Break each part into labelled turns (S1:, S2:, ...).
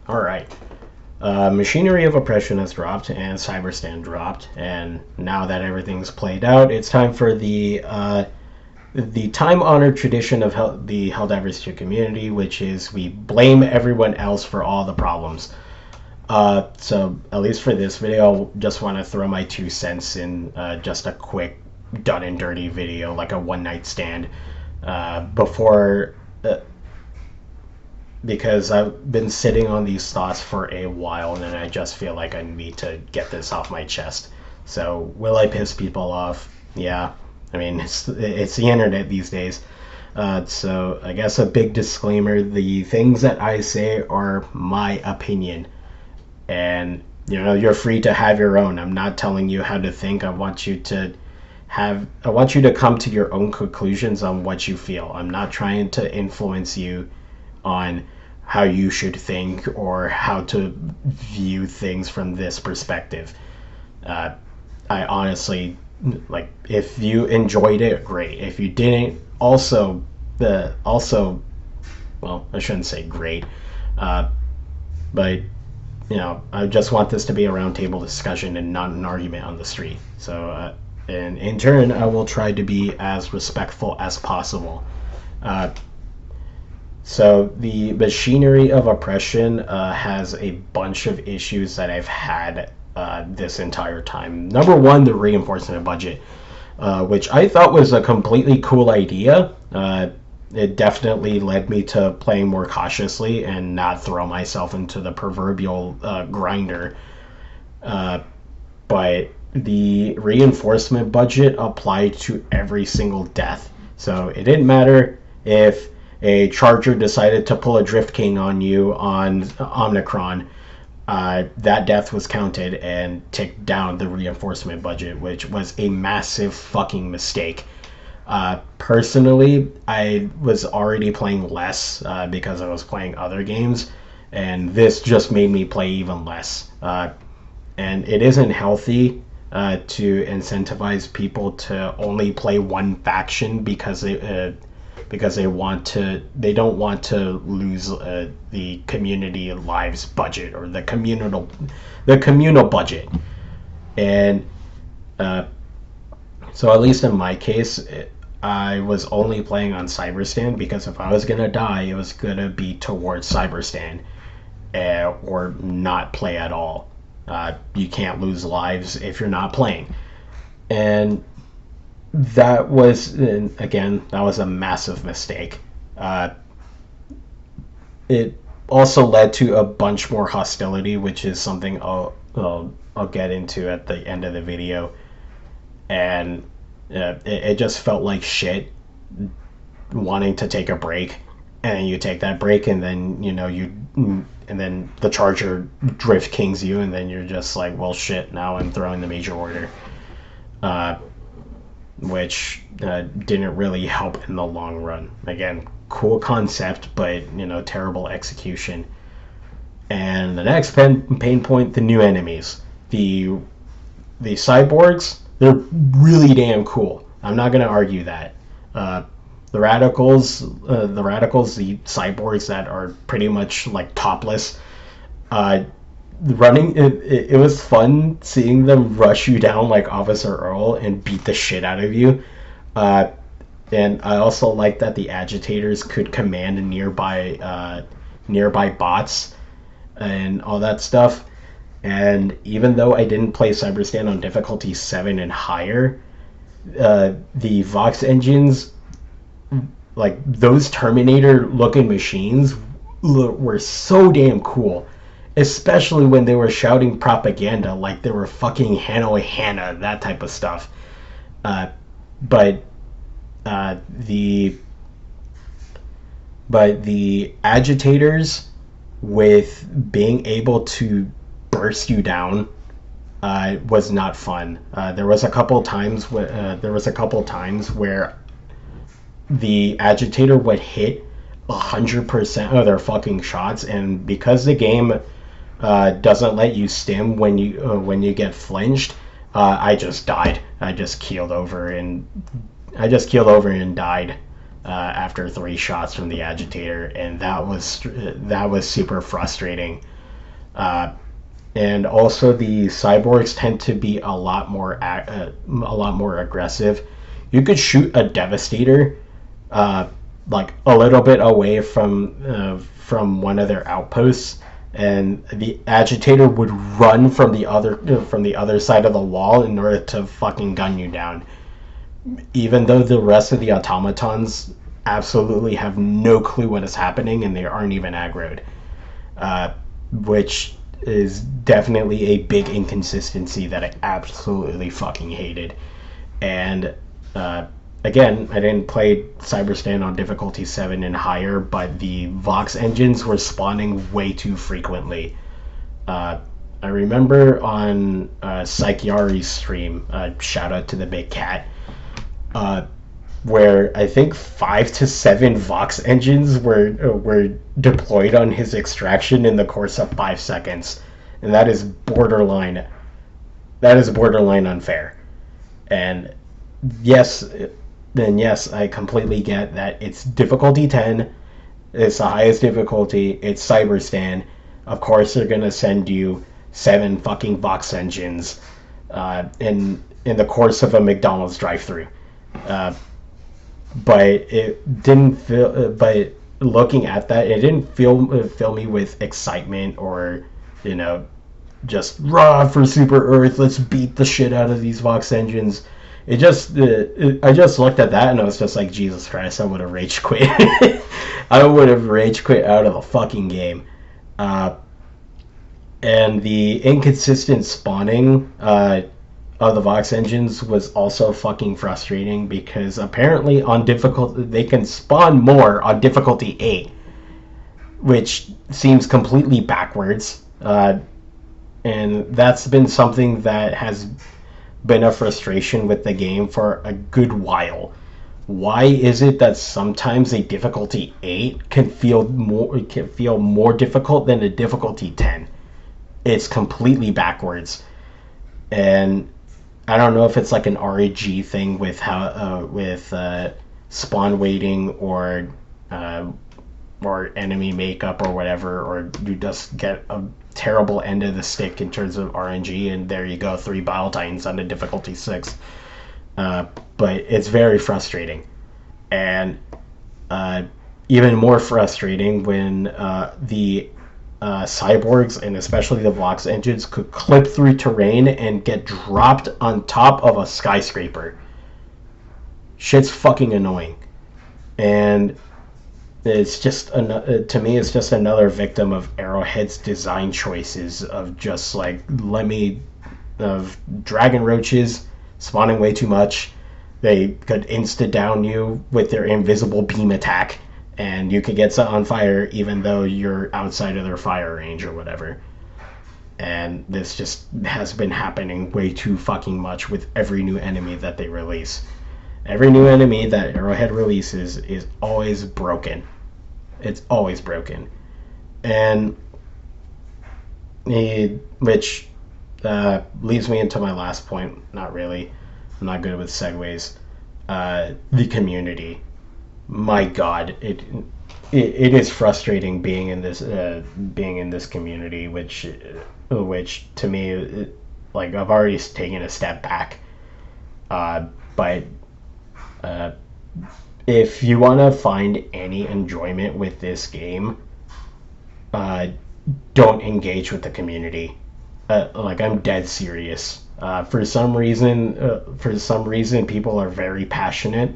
S1: All right. Machinery of Oppression has dropped and Cyberstand dropped, and now that everything's played out, it's time for the time-honored tradition of the Helldivers 2 community, which is we blame everyone else for all the problems. So at least for this video, I just want to throw my 2 cents in just a quick done and dirty video, like a one night stand, before because I've been sitting on these thoughts for a while, and I just feel like I need to get this off my chest. So, will I piss people off? Yeah. I mean, it's the internet these days. So, I guess a big disclaimer: the things that I say are my opinion, and you're free to have your own. I'm not telling you how to think. I want you to come to your own conclusions on what you feel. I'm not trying to influence you on how you should think or how to view things from this perspective. I honestly, like, if you enjoyed it, great. If you didn't, also, well, I shouldn't say great, but I just want this to be a roundtable discussion and not an argument on the street. So, and in turn, I will try to be as respectful as possible. So the machinery of oppression has a bunch of issues that I've had this entire time. Number one, the reinforcement budget, which I thought was a completely cool idea. It definitely led me to playing more cautiously and not throw myself into the proverbial grinder. But the reinforcement budget applied to every single death. So it didn't matter if a charger decided to pull a drift king on you on Omnicron, that death was counted and ticked down the reinforcement budget, which was a massive fucking mistake. Personally, I was already playing less because I was playing other games, and this just made me play even less. And it isn't healthy to incentivize people to only play one faction because they don't want to lose the community lives budget or the communal budget. And so at least in my case, I was only playing on Cyberstand because if I was gonna die, it was gonna be towards Cyberstand, or not play at all. You can't lose lives if you're not playing, and that was a massive mistake. It also led to a bunch more hostility, which is something I'll get into at the end of the video, and it just felt like shit wanting to take a break, and you take that break, and then and then the charger drift kings you, and then you're just like, well, shit, now I'm throwing the major order, which didn't really help in the long run. Again, cool concept, but terrible execution. And the next pain point: the new enemies, the cyborgs. They're really damn cool. I'm not gonna argue that. The radicals, the cyborgs that are pretty much like topless. Running, it was fun seeing them rush you down like Officer Earl and beat the shit out of you. And I also like that the agitators could command nearby bots and all that stuff. And even though I didn't play Cyberstand on difficulty 7 and higher, the Vox engines, like those Terminator looking machines, were so damn cool. Especially when they were shouting propaganda like they were fucking Hanoi Hannah, that type of stuff. But the agitators, with being able to burst you down, was not fun. There was a couple times where the agitator would hit 100% of their fucking shots, and because the game doesn't let you stim when you get flinched, I just died. I just keeled over and died after 3 shots from the agitator, and that was super frustrating. Uh, and also the cyborgs tend to be a lot more aggressive. You could shoot a Devastator, uh, like a little bit away from one of their outposts, and the agitator would run from the other side of the wall in order to fucking gun you down, even though the rest of the automatons absolutely have no clue what is happening and they aren't even aggroed, which is definitely a big inconsistency that I absolutely fucking hated. And again, I didn't play Cyberstan on difficulty 7 and higher, but the Vox engines were spawning way too frequently. I remember on Psychiari's stream, shout out to the big cat, where I think 5 to 7 Vox engines were deployed on his extraction in the course of 5 seconds, and that is borderline. That is borderline unfair. And yes, then yes, I completely get that it's difficulty 10. It's the highest difficulty. It's Cyberstan. Of course, they're gonna send you 7 fucking Vox engines in the course of a McDonald's drive-through. But it didn't feel. But looking at that, it didn't fill me with excitement or, you know, just raw for Super Earth. Let's beat the shit out of these Vox engines. It just, I just looked at that and I was just like, Jesus Christ, I would have rage quit. I would have rage quit out of the fucking game. And the inconsistent spawning of the Vox engines was also fucking frustrating because apparently on difficulty they can spawn more on difficulty 8, which seems completely backwards. And that's been something that has been a frustration with the game for a good while. Why is it that sometimes a difficulty 8 can feel more difficult than a difficulty 10? It's completely backwards. And I don't know if it's like an REG thing with how spawn waiting or enemy makeup or whatever, or you just get a terrible end of the stick in terms of RNG, and there you go, 3 Bile Titans on a difficulty 6. But it's very frustrating, and even more frustrating when the cyborgs and especially the Vox engines could clip through terrain and get dropped on top of a skyscraper. Shit's fucking annoying, and it's just to me it's just another victim of Arrowhead's design choices of just like of dragon roaches spawning way too much. They could insta down you with their invisible beam attack, and you could get set on fire even though you're outside of their fire range or whatever. And this just has been happening way too fucking much with every new enemy that they release. Every new enemy that Arrowhead releases is always broken. It's always broken. And which leads me into my last point. Not really. I'm not good with segues. The community. My God, it is frustrating being in this community, which to me, like, I've already taken a step back. But if you want to find any enjoyment with this game, don't engage with the community. Like, I'm dead serious. For some reason, people are very passionate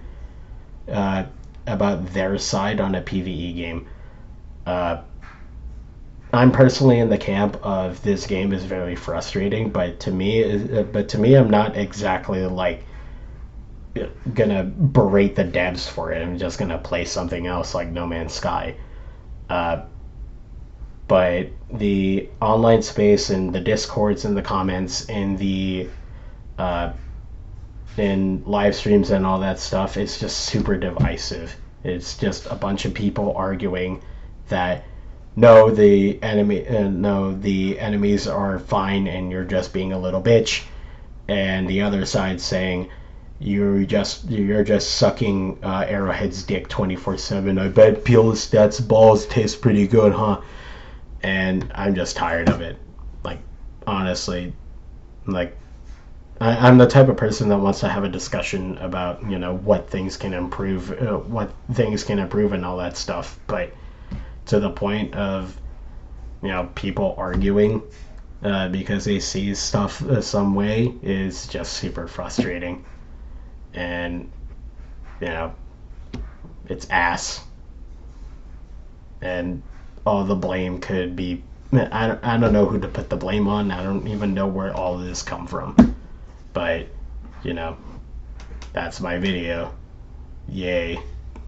S1: about their side on a PvE game. I'm personally in the camp of this game is very frustrating, but to me, I'm not exactly like gonna berate the devs for it. I'm just gonna play something else like No Man's Sky. But the online space and the discords and the comments and the in live streams and all that stuff, it's just super divisive. It's just a bunch of people arguing that no, the enemies are fine and you're just being a little bitch, and the other side saying you're just sucking Arrowhead's dick 24/7. I bet Peel Stats balls taste pretty good, huh? and I'm just tired of it. Like, honestly, like, I'm the type of person that wants to have a discussion about, what things can improve, and all that stuff. But to the point of, people arguing because they see stuff some way is just super frustrating. And, you know, it's ass. And all the blame could be. I don't know who to put the blame on. I don't even know where all of this come from. But, you know, that's my video. Yay.